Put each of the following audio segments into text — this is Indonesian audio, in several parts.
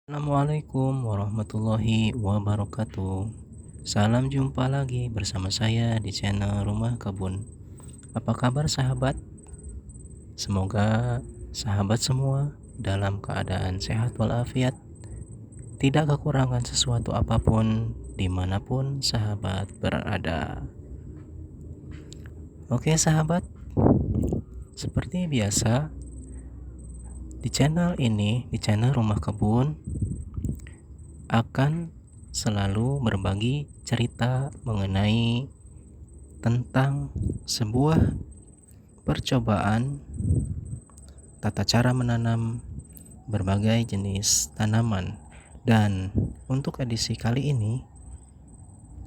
Assalamualaikum warahmatullahi wabarakatuh. Salam jumpa lagi bersama saya di channel Rumah Kebun. Apa kabar sahabat? Semoga sahabat semua dalam keadaan sehat walafiat, tidak kekurangan sesuatu apapun dimanapun sahabat berada. Oke sahabat, seperti biasa di channel ini, di channel Rumah Kebun, akan selalu berbagi cerita mengenai tentang sebuah percobaan tata cara menanam berbagai jenis tanaman. Dan untuk edisi kali ini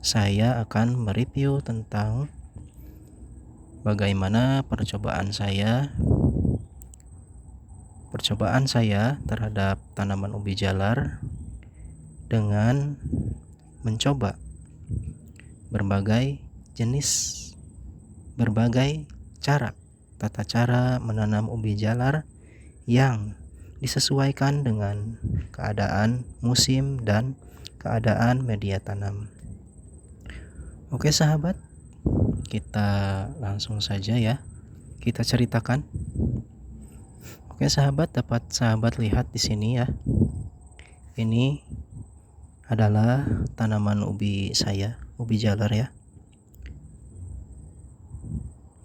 saya akan mereview tentang bagaimana percobaan saya terhadap tanaman ubi jalar dengan mencoba berbagai tata cara menanam ubi jalar yang disesuaikan dengan keadaan musim dan keadaan media tanam. Oke sahabat, kita langsung saja ya, kita ceritakan. Oke sahabat, dapat sahabat lihat di sini ya. Ini adalah tanaman ubi saya, ubi jalar ya,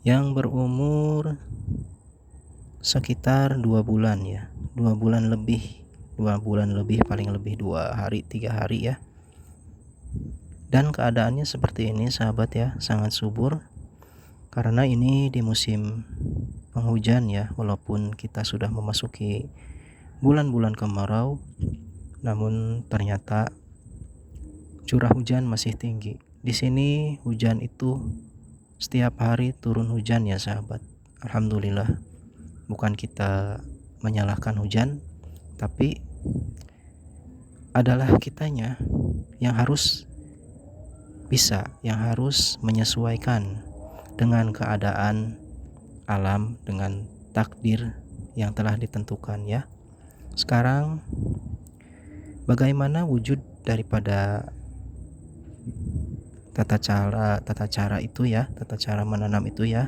yang berumur sekitar 2 bulan ya, 2 bulan lebih, paling lebih 2 hari 3 hari ya. Dan keadaannya seperti ini sahabat ya, sangat subur karena ini di musim penghujan ya. Walaupun kita sudah memasuki bulan-bulan kemarau, namun ternyata curah hujan masih tinggi. Di sini hujan itu setiap hari turun hujan ya sahabat. Alhamdulillah, bukan kita menyalahkan hujan, tapi adalah kitanya yang harus menyesuaikan dengan keadaan alam, dengan takdir yang telah ditentukan ya. Sekarang bagaimana wujud daripada tata cara menanam itu ya,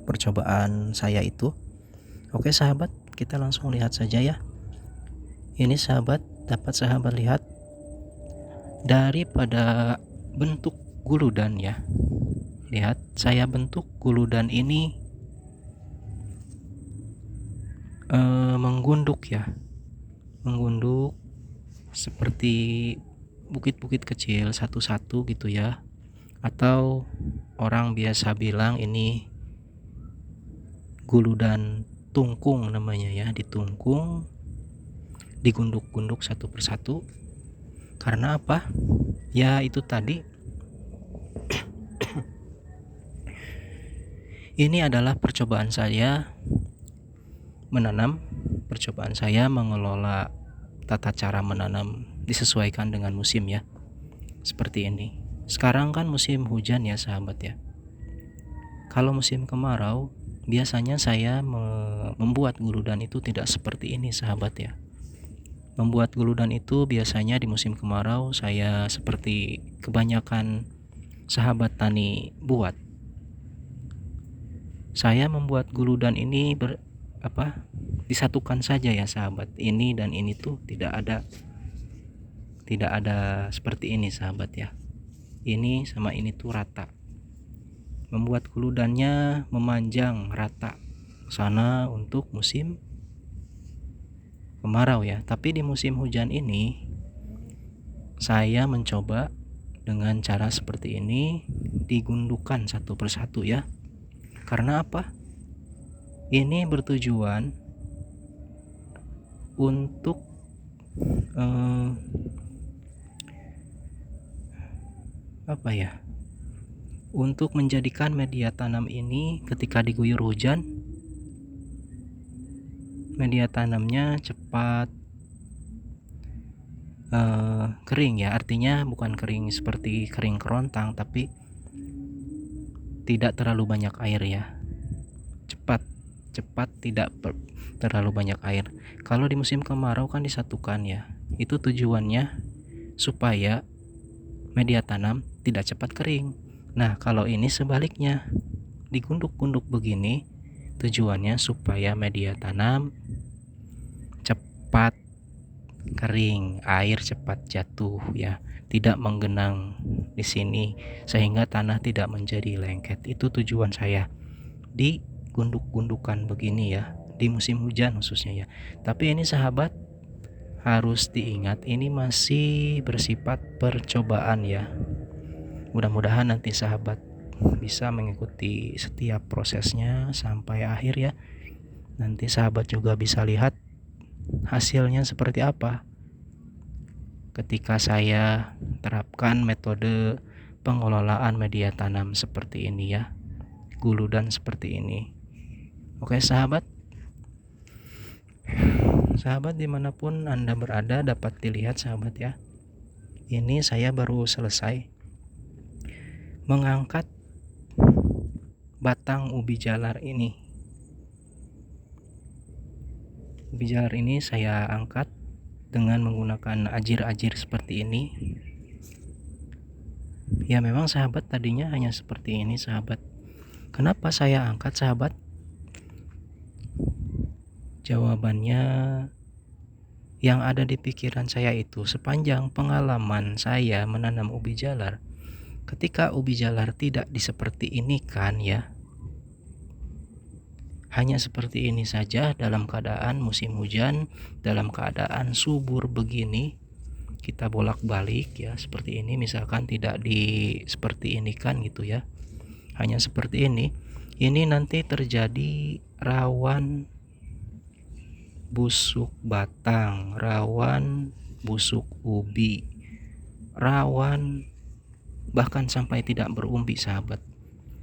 percobaan saya itu. Oke sahabat, kita langsung lihat saja ya. Ini sahabat, dapat sahabat lihat daripada bentuk guludan ya. Lihat, saya bentuk guludan ini menggunduk seperti bukit-bukit kecil satu-satu gitu ya, atau orang biasa bilang ini guludan tungkung namanya ya, ditungkung, digunduk-gunduk satu persatu. Karena apa? Ya itu tadi, ini adalah percobaan saya mengelola tata cara menanam disesuaikan dengan musim ya. Seperti ini. Sekarang kan musim hujan ya sahabat ya. Kalau musim kemarau, biasanya saya membuat guludan itu tidak seperti ini sahabat ya. Membuat guludan itu biasanya di musim kemarau saya seperti kebanyakan sahabat tani buat. Saya membuat guludan ini disatukan saja ya sahabat. Ini dan ini tuh tidak ada seperti ini sahabat ya. Ini sama ini tuh rata. Membuat guludannya memanjang rata sana untuk musim kemarau ya. Tapi di musim hujan ini saya mencoba dengan cara seperti ini, digundukkan satu persatu ya. Karena apa? Ini bertujuan untuk untuk menjadikan media tanam ini ketika diguyur hujan, media tanamnya cepat kering ya. Artinya bukan kering seperti kering kerontang, tapi tidak terlalu banyak air ya, cepat cepat, tidak terlalu banyak air. Kalau di musim kemarau kan disatukan ya. Itu tujuannya supaya media tanam tidak cepat kering. Nah, kalau ini sebaliknya, digunduk-gunduk begini, tujuannya supaya media tanam cepat kering, air cepat jatuh ya, tidak menggenang di sini sehingga tanah tidak menjadi lengket. Itu tujuan saya di gunduk-gundukan begini ya, di musim hujan khususnya ya. Tapi ini sahabat harus diingat, ini masih bersifat percobaan ya. Mudah-mudahan nanti sahabat bisa mengikuti setiap prosesnya sampai akhir ya. Nanti sahabat juga bisa lihat hasilnya seperti apa ketika saya terapkan metode pengelolaan media tanam seperti ini ya, guludan seperti ini. Oke sahabat, dimanapun Anda berada dapat dilihat sahabat ya, ini saya baru selesai mengangkat batang ubi jalar ini. Ubi jalar ini saya angkat dengan menggunakan ajir-ajir seperti ini. Ya memang sahabat tadinya hanya seperti ini sahabat. Kenapa saya angkat sahabat? Jawabannya yang ada di pikiran saya itu sepanjang pengalaman saya menanam ubi jalar. Ketika ubi jalar tidak seperti ini kan ya, hanya seperti ini saja dalam keadaan musim hujan, dalam keadaan subur begini, kita bolak-balik ya seperti ini, misalkan tidak seperti ini kan gitu ya, hanya seperti ini nanti terjadi rawan busuk batang, rawan busuk ubi, rawan bahkan sampai tidak berumbi sahabat.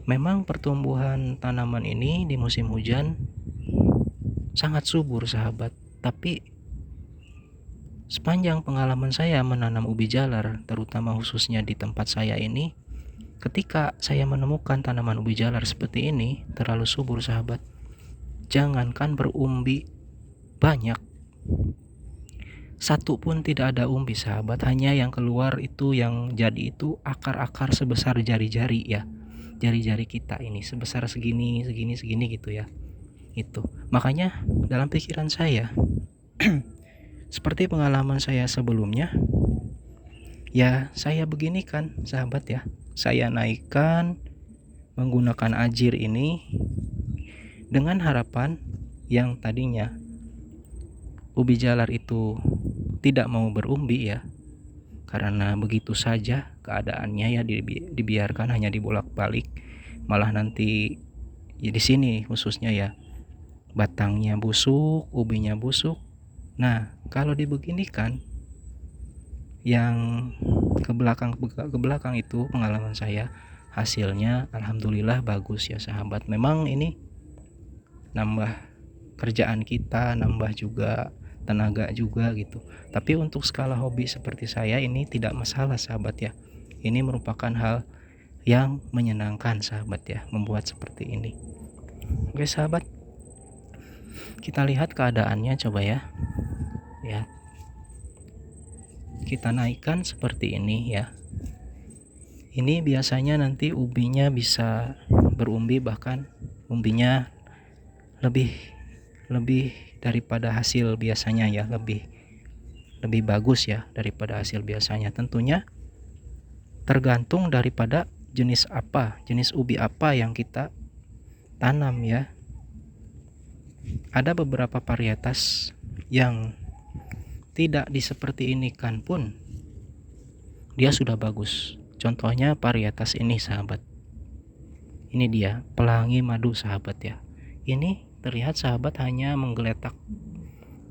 Memang pertumbuhan tanaman ini di musim hujan sangat subur sahabat, tapi sepanjang pengalaman saya menanam ubi jalar, terutama khususnya di tempat saya ini, ketika saya menemukan tanaman ubi jalar seperti ini terlalu subur sahabat, jangankan berumbi banyak, satu pun tidak ada umbi sahabat, hanya yang keluar itu yang jadi itu akar-akar sebesar jari-jari ya, jari-jari kita ini sebesar segini gitu ya. Itu makanya dalam pikiran saya seperti pengalaman saya sebelumnya ya, saya beginikan sahabat ya, saya naikkan menggunakan ajir ini dengan harapan yang tadinya ubi jalar itu tidak mau berumbi ya, karena begitu saja keadaannya ya, dibiarkan hanya dibolak-balik, malah nanti ya di sini khususnya ya, batangnya busuk, ubinya busuk. Nah kalau dibeginikan, yang ke belakang itu pengalaman saya, hasilnya alhamdulillah bagus ya sahabat. Memang ini nambah kerjaan kita, nambah juga tenaga juga gitu, tapi untuk skala hobi seperti saya ini tidak masalah sahabat ya. Ini merupakan hal yang menyenangkan sahabat ya, membuat seperti ini. Oke sahabat, kita lihat keadaannya coba ya, kita naikkan seperti ini ya. Ini biasanya nanti ubinya bisa berumbi, bahkan umbinya lebih daripada hasil biasanya ya, lebih bagus ya daripada hasil biasanya. Tentunya tergantung daripada jenis ubi apa yang kita tanam ya. Ada beberapa varietas yang tidak seperti ini kan pun dia sudah bagus. Contohnya varietas ini sahabat, ini dia pelangi madu sahabat ya. Ini terlihat sahabat hanya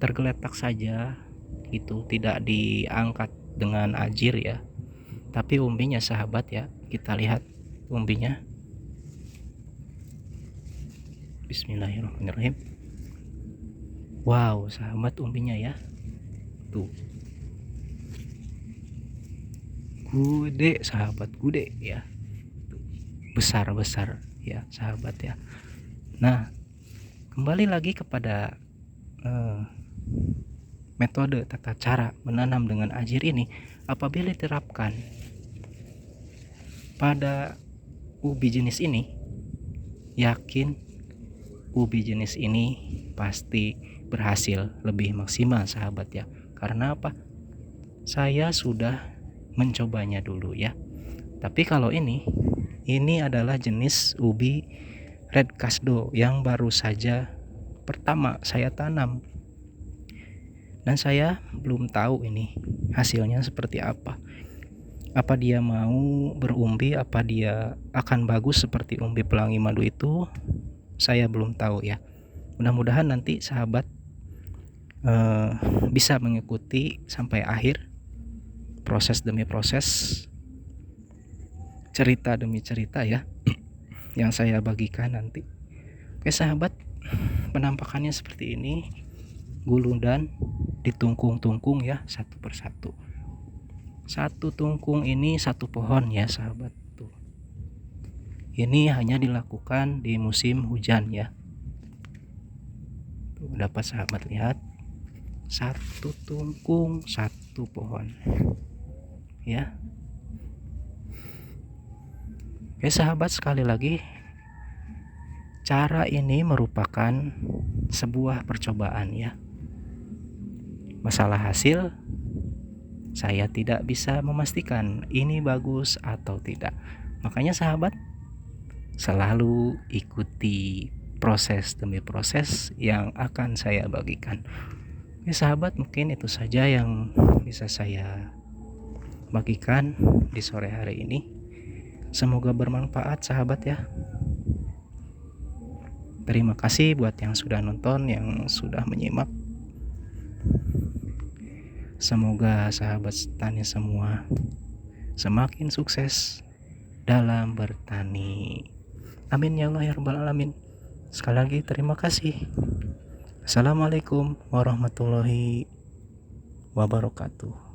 tergeletak saja gitu, tidak diangkat dengan ajir ya, tapi umbinya sahabat ya, kita lihat umbinya. Bismillahirrahmanirrahim. Wow sahabat, umbinya ya tuh gede sahabat, gede ya, besar ya sahabat ya. Nah Kembali lagi kepada metode tata cara menanam dengan ajir ini, apabila diterapkan pada ubi jenis ini, yakin ubi jenis ini pasti berhasil lebih maksimal sahabat ya. Karena apa? Saya sudah mencobanya dulu ya. Tapi kalau ini adalah jenis ubi Red Kasdo yang baru saja pertama saya tanam, dan saya belum tahu ini hasilnya seperti apa. Apa dia mau berumbi, apa dia akan bagus seperti umbi Pelangi Madu itu, saya belum tahu ya. Mudah-mudahan nanti sahabat bisa mengikuti sampai akhir, proses demi proses, cerita demi cerita ya yang saya bagikan nanti. Oke sahabat, penampakannya seperti ini, gulungan ditungkung-tungkung ya, satu persatu. Satu tungkung ini satu pohon ya sahabat. Tuh. Ini hanya dilakukan di musim hujan ya. Tuh, dapat sahabat lihat, satu tungkung satu pohon ya. Oke sahabat, sekali lagi, cara ini merupakan sebuah percobaan ya. Masalah hasil, saya tidak bisa memastikan ini bagus atau tidak. Makanya sahabat, selalu ikuti proses demi proses yang akan saya bagikan. Oke sahabat, mungkin itu saja yang bisa saya bagikan di sore hari ini. Semoga bermanfaat sahabat ya. Terima kasih buat yang sudah nonton, yang sudah menyimak. Semoga sahabat tani semua semakin sukses dalam bertani. Amin ya Allah ya Rabbal Alamin. Sekali lagi terima kasih. Assalamualaikum warahmatullahi wabarakatuh.